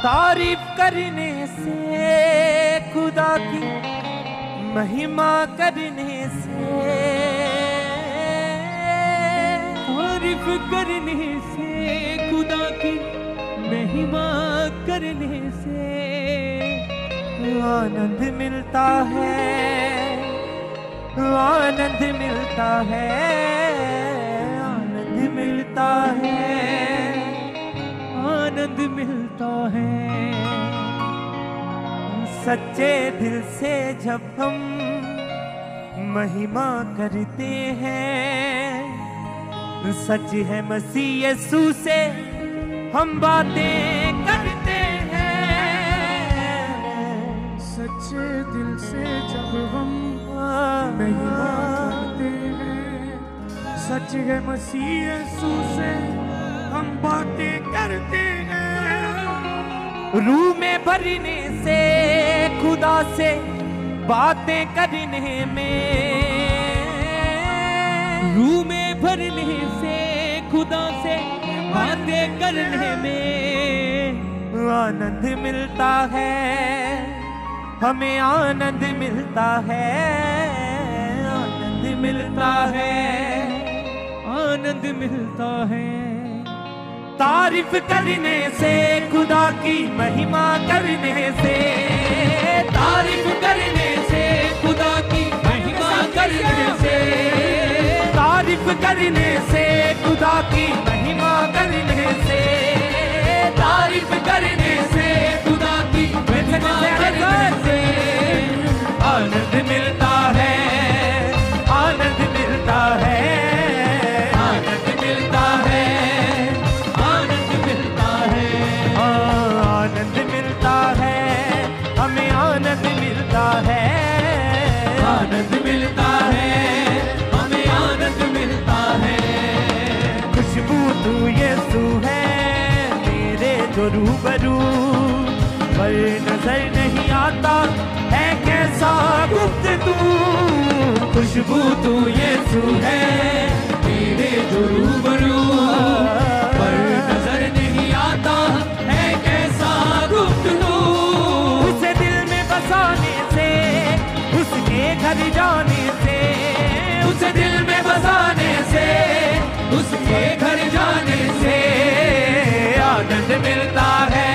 तारीफ करने से खुदा की, महिमा करने से, तारीफ करने से खुदा की, महिमा करने से आनंद मिलता है, आनंद मिलता है, आनंद मिलता है, आनंद मिलता है। सच्चे दिल से जब हम महिमा करते हैं, सच है मसीह यीशु से हम बातें करते हैं। सच्चे दिल से जब हम महिमा करते हैं, सच है मसीह यीशु से हम बातें करते हैं। रूह में भरने से खुदा से बातें करने में, रूह में भरने से खुदा से बातें करने में आनंद मिलता है, हमें आनंद मिलता है, आनंद मिलता है, आनंद मिलता है। तारीफ करने से खुदा की, महिमा करने से, तारीफ करने से खुदा की, महिमा करने से, तारीफ करने से खुदा की, महिमा करने से, तारीफ करने से खुदा की, महिमा करने से आनंद मिलता है, आनंद मिलता है, आनंद मिलता है, आनंद मिलता है, आनंद मिलता है, हमें आनंद मिलता है, आनंद मिलता है, हमें आनंद मिलता है। खुशबू तू यीशु है मेरे जो रूबरू, पर नजर नहीं आता है कैसा गुफ्तगू। खुशबू तू यीशु है मेरे जो रूबरू, पर नजर नहीं आता है कैसा गुफ्तगू। उसे दिल में बसाने से, उसके घर जाने से, उसे दिल में बसाने से, उसके घर जाने से आनंद मिलता है,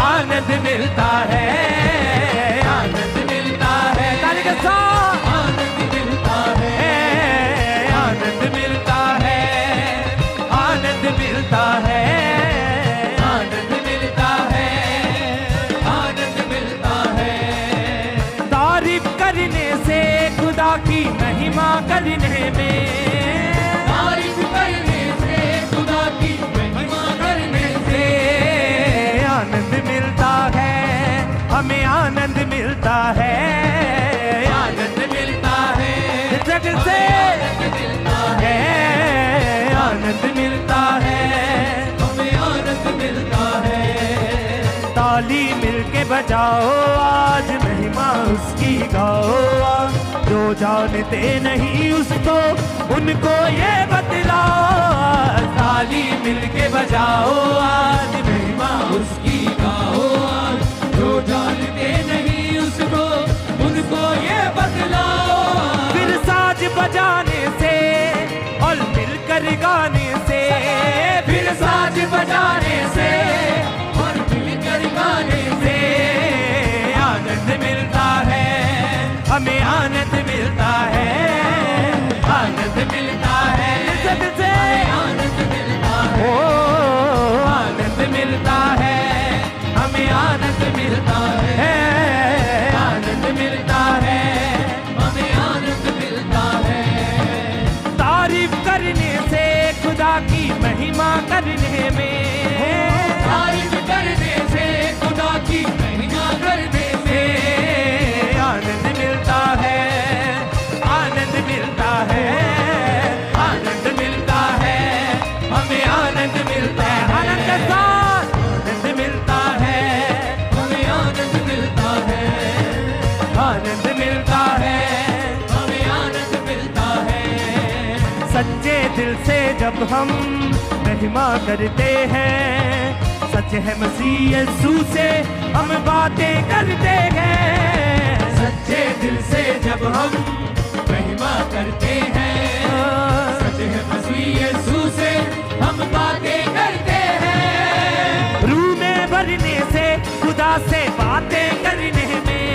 आनंद मिलता है, आनंद मिलता है, ताली के साथ आनंद मिलता है, आनंद मिलता है, आनंद मिलता है, आनंद मिलता है, आनंद मिलता है। तारीफ करने से खुदा की, महिमा करने में, तारीफ करने से खुदा की, महिमा करने से आनंद मिलता है, हमें आनंद मिलता है, आनंद मिलता है, जग से आनंद मिलता है, आनंद मिलता है, हमें आनंद मिलता है। ताली मिलके बजाओ आज, महिमा उसकी गाओ, जो जानते नहीं उसको उनको ये बतलाओ। ताली मिलके बजाओ आज, महिमा उसकी गाओ, जो जानते नहीं उसको उनको ये बतलाओ। फिर साज बजाने से और मिलकर गाने से, फिर साज बजाने से और मिलकर गाने से आनंद मिलता है, हमें आनंद मिलता है, आनंद मिलता है, जग से आनंद मिलता है, ओ आनंद मिलता है, हमें आनंद मिलता है, आनंद मिलता है, हमें आनंद मिलता है। तारीफ करने से खुदा की, महिमा करने में, तारीफ करने से खुदा की, महिमा करने से आनंद मिलता है, आनंद मिलता है, आनंद मिलता है, हमें आनंद मिलता है, आनंद के साथ आनंद मिलता है, हमें आनंद मिलता है, आनंद मिलता है, हमें आनंद मिलता है। सच्चे दिल से जब हम महिमा करते हैं, सच है मसीह यीशु से हम बातें करते हैं, सच्चे दिल से जब हम महिमा करते हैं, सच है मसीह यीशु से हम बातें करते हैं। रूह में भरने से खुदा से बातें करने में,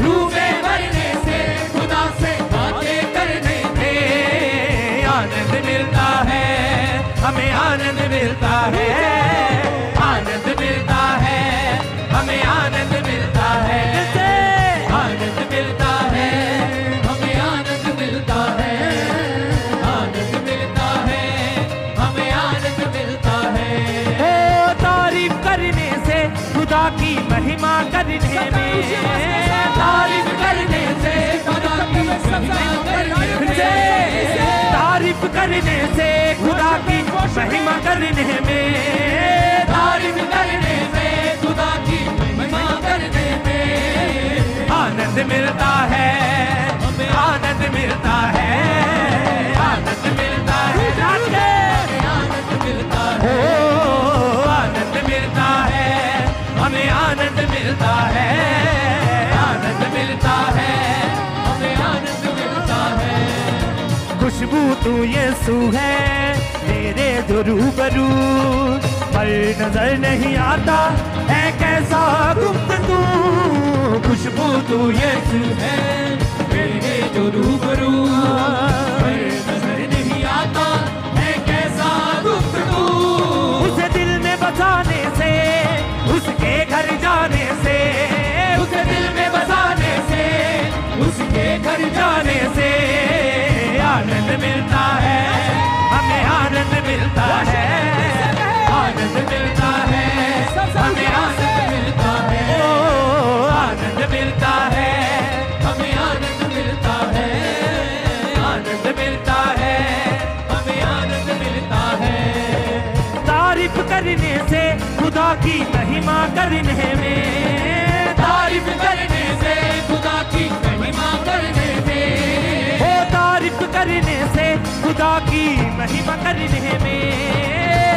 रूह में भरने से खुदा से बातें करने में आनंद मिलता है, हमें आनंद मिलता है, आनंद मिलता है, हमें आनंद मिलता है, आनंद मिलता है, हमें आनंद मिलता है, आनंद मिलता है, हमें आनंद मिलता है। ओ तारीफ करने से खुदा की महिमा करने में, तारीफ करने से खुदा की महिमा करने से, तारीफ करने से खुदा की महिमा करने में, तारीफ करने से खुदा की महिमा करने में आनंद मिलता है, हमें आनंद मिलता है, आनंद मिलता है, आनंद मिलता है, ओ आनंद मिलता है, हमें आनंद मिलता है, आनंद मिलता है, हमें आनंद मिलता है। खुशबू तू यीशु है तेरे जो रूबरू, पर नजर नहीं आता है कैसा गुप्त तू, खुशबू तू यीशु है मेरे जो रूबरू, पर नजर नहीं आता है कैसा गुप्त तू। उसे दिल में बसाने से, उसके घर जाने से, उसे दिल में बसाने से, उसके घर जाने से आनंद मिलता है, हमें आनंद मिलता है, आनंद मिलता है, हमें आनंद मिलता है, ओ आनंद मिलता है, हमें आनंद मिलता है, आनंद मिलता है, हमें आनंद मिलता है। तारीफ करने से खुदा की महिमा करने में, तारीफ करने से खुदा की महिमा करने में, ओ तारीफ करने से खुदा की महिमा करने में,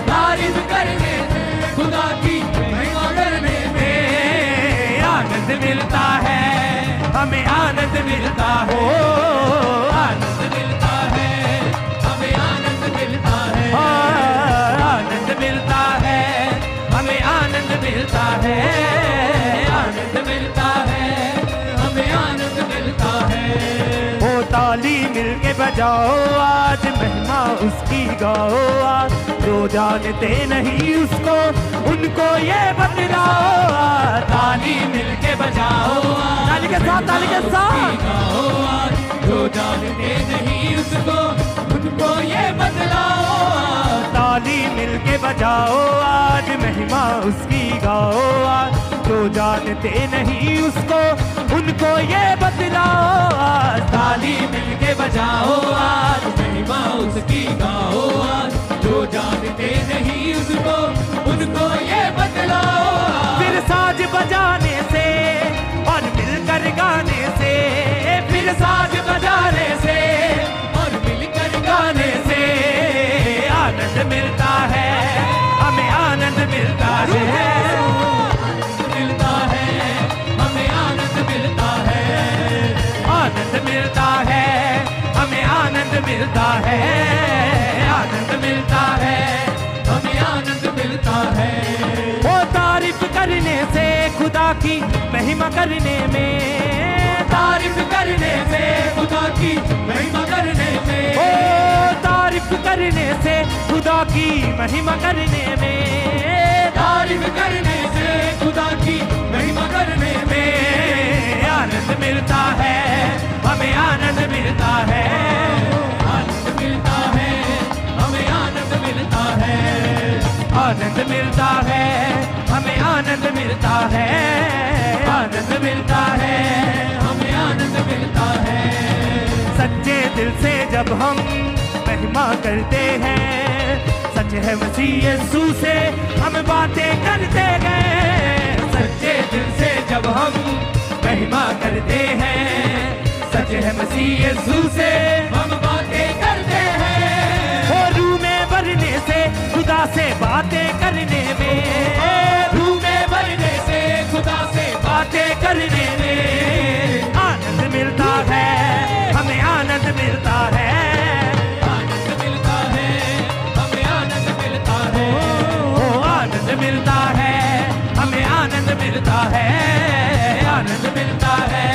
तारीफ करने से खुदा की महिमा करने में आनंद मिलता है, हमें आनंद मिलता हो, आनंद मिलता है, हमें आनंद मिलता है, आनंद मिलता है, हमें आनंद मिलता है, आनंद मिलता है, हमें आनंद मिलता है। ओ ताली मिलके बजाओ आज महिमा उसकी गाओ आज, जो जानते नहीं उसको उनको ये बतलाओ आज, ताली मिलके बजाओ ताली के साथ, ताली के साथ गाओ आज, जो जानते नहीं उसको उनको ये बतलाओ। ताली मिलके बजाओ आज महिमा उसकी गाओ आज, जो जानते नहीं उसको उनको ये बतलाओ आज, ताली मिलके बजाओ आज महिमा उसकी गाओ आज, जो जानते नहीं उसको उनको ये बतलाओ। फिर साज बजाने से और मिलकर गाने से, फिर साज बजाने से और मिलकर गाने से आनंद मिलता है, हमें आनंद मिलता है, मिलता है, हमें आनंद मिलता है, आनंद मिलता है, हमें आनंद मिलता है, आनंद मिलता है, हमें आनंद मिलता है। वो तारीफ करने से खुदा की महिमा करने में, तारीफ करने से खुदा की महिमा करने में, ओ तारीफ करने से खुदा की महिमा करने में, तारीफ करने से खुदा की महिमा करने में आनंद मिलता है, हमें आनंद मिलता है, आनंद मिलता है, हमें आनंद मिलता है, आनंद मिलता है, हमें आनंद मिलता है, आनंद मिलता है, हमें आनंद मिलता है। सच्चे दिल से जब हम महिमा करते हैं, सच है मसीह यीशु से हम बातें करते गए, सच्चे दिल से जब हम महिमा करते हैं, सच है मसीह यीशु से हम बातें करते हैं, और रूह में भरने से खुदा से बातें करने में, मिलता है, आनंद मिलता है,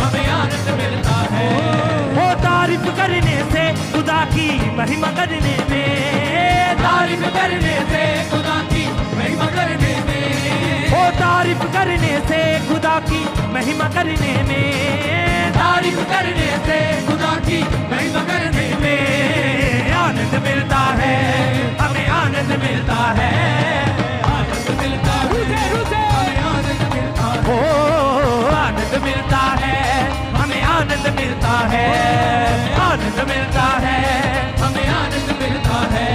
हमें आनंद मिलता है। वो तारीफ करने से खुदा की महिमा करने में, तारीफ करने से खुदा की महिमा करने में, वो तारीफ करने से खुदा की महिमा करने में, तारीफ करने से खुदा की महिमा करने में आनंद मिलता है, हमें आनंद मिलता है, आनंद मिलता है, हमें आनंद मिलता है, ओ आनंद मिलता है, हमें आनंद मिलता है, आनंद मिलता है, हमें आनंद मिलता है।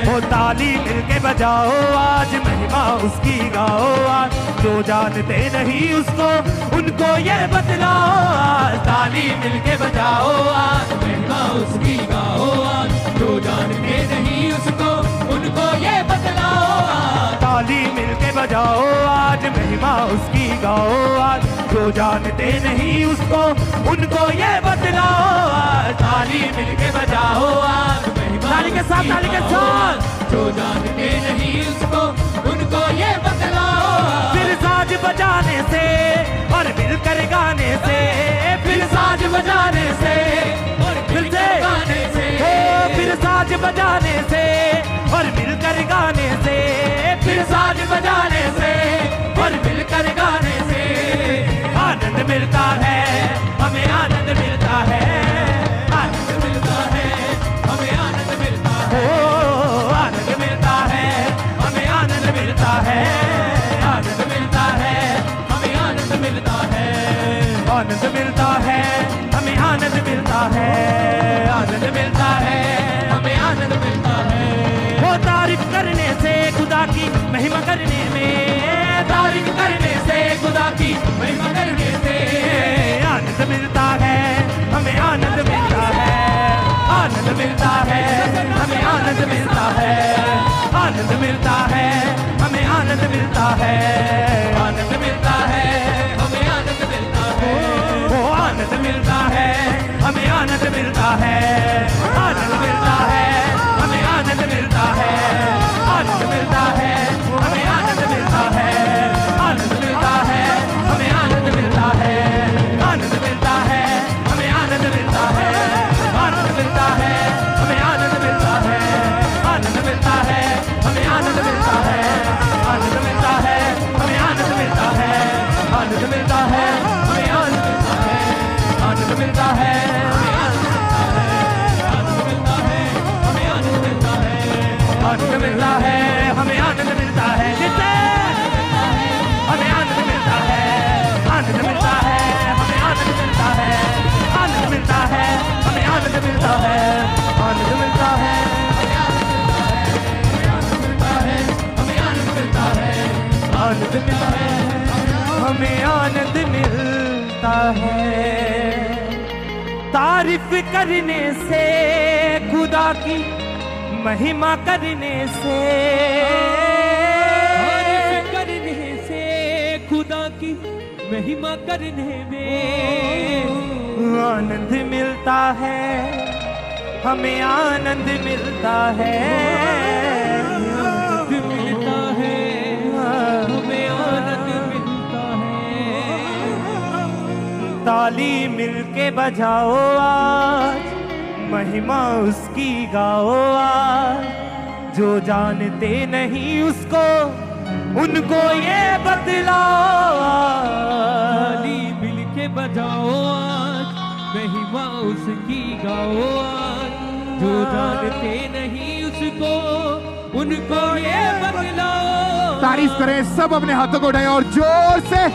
वो ताली मिलके बजाओ आज, महिमा उसकी गाओ आज, जो जानते नहीं उसको उनको ये बतलाओ आज। ताली मिलके बजाओ आज, महिमा उसकी गाओ आज, जो जानते नहीं उसको उनको ये बतलाओ आज। ताली मिलके बजाओ आज, महिमा उसकी गाओ आज, जो जानते नहीं उसको उनको ये बतलाओ आज। ताली मिलके बजाओ आज, ताली के साथ, ताली के साथ, जो जानते नहीं उसको उनको ये बतलाओ। फिर साज बजाने से और मिलकर गाने से, फिर साज बजाने से और मिलकर गाने से, फिर साज बजाने से और मिलकर गाने से, फिर साज बजाने से और मिलकर गाने से आनंद मिलता है, हमें आनंद मिलता है, आनंद मिलता है, हमें आनंद मिलता है, ओ आनंद मिलता है, हमें आनंद मिलता है, आनंद मिलता है, हमें आनंद मिलता है, आनंद मिलता है, हमें आनंद मिलता है, आनंद मिलता है, हमें आनंद मिलता है। वो तारीफ करने से खुदा की महिमा करने में, तारीफ करने से खुदा की महिमा करने से आनंद मिलता है, हमें आनंद मिलता है, आनंद मिलता है, हमें आनंद मिलता है, आनंद मिलता है, हमें आनंद मिलता है, आनंद मिलता है, हमें आनंद मिलता है, वो आनंद मिलता है, हमें आनंद मिलता है, आनंद मिलता है, हमें आनंद मिलता है, आनंद मिलता है, हमें आनंद मिलता है, आनंद मिलता है, हमें आनंद मिलता है, आनंद मिलता है, हमें आनंद मिलता है, आनंद मिलता है, हमें आनंद मिलता है, आनंद मिलता है, हमें आनंद मिलता है, आनंद मिलता है, हमें आनंद मिलता है, आनंद मिलता है, हमें आनंद मिलता है, आनंद मिलता है, हमें आनंद मिलता है, आनंद मिलता है, हमें आनंद मिलता है, आनंद मिलता है, हमें आनंद मिलता है, जिससे हमें आनंद मिलता है, आनंद मिलता है, हमें आनंद मिलता है, आनंद मिलता है, हमें आनंद मिलता है, आनंद मिलता है, आनंद मिलता है, हमें आनंद मिलता है, आनंद मिलता है, हमें आनंद मिलता है। तारीफ करने से खुदा की महिमा करने से, तारीफ करने से खुदा की महिमा करने में आनंद मिलता है, हमें आनंद मिलता है, आनंद मिलता है, हमें आनंद मिलता है। ताली मिलके बजाओ आज, महिमा उसकी गाओ आज, जो जानते नहीं उसको उनको ये बतलाओ। ताली मिलके बजाओ आज, महिमा उसकी गाओ आज, जो जानते नहीं उसको उनको ये बतलाओ। तारीफ करें, सब अपने हाथों को उठाएं और जोर से